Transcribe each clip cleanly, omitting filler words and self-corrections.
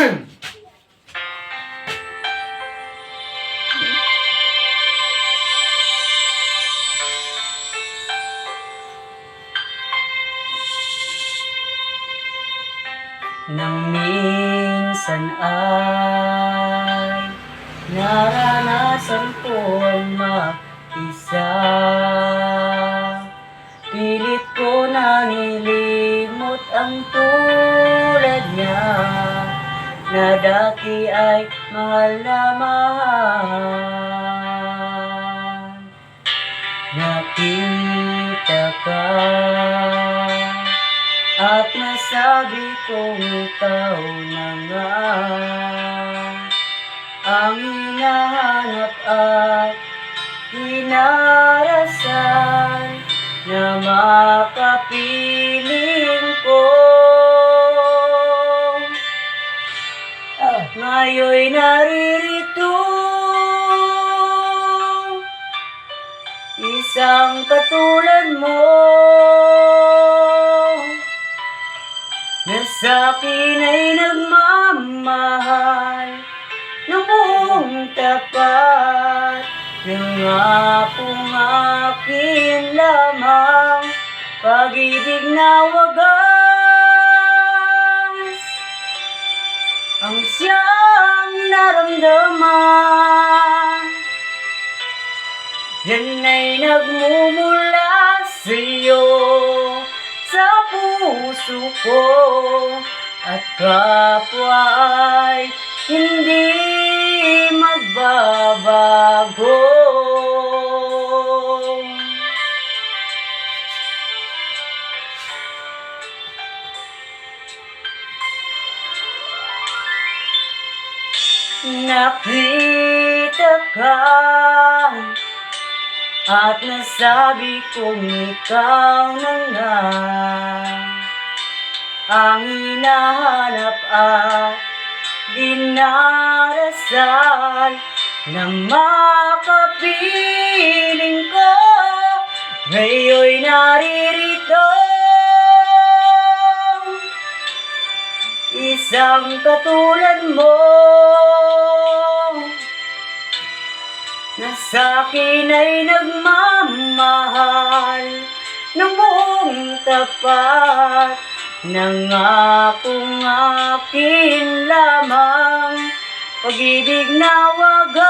Nang minsan ay naranasan ko ang mag-isa, pilit ko na nilimot ang tulad niya, na dati ay mahal na mahal. Nakita ka at nasabi kong ikaw na nga ang hinahanap at dinarasal na makapiling ko. Ngayon'y naririto, isang katulad mo, na sa'kin ay nagmamahal ng buong tapat, nangakong akin lamang pag-ibig na wagas ang siyang naramdaman. Yan ay nagmumula sa'yo, sa puso ko, at kapwa ay hindi magbabago. Nakita ka at nasabi kong ikaw na nga ang hinahanap at dinarasal na makapiling ko. Ngayon'y naririto, isang katulad mo, na sa'kin ay nagmamahal ng buong tapat, nangakong akin lamang pag-ibig na wagas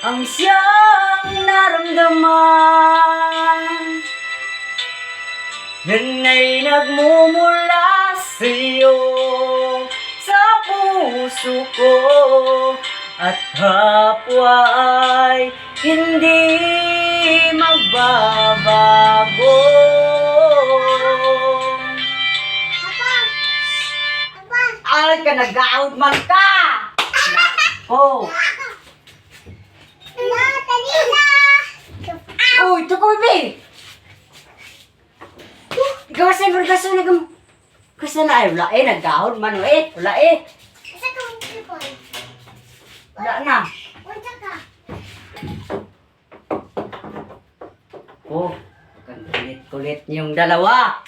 ang siyang naramdaman. Yan ay nagmumula sa'yo, sa puso ko, at kapwa ay hindi magbabago. Ay ka, nag-out man ka! Oh! Uy, ito ko, babe! Ikaw sa burgaso na gam... Kasi na ay, wala eh, nag-out man wala eh. Isa ka mong telefon. Wala na. Unsa ka? Oh, kulit-kulit niyong dalawa.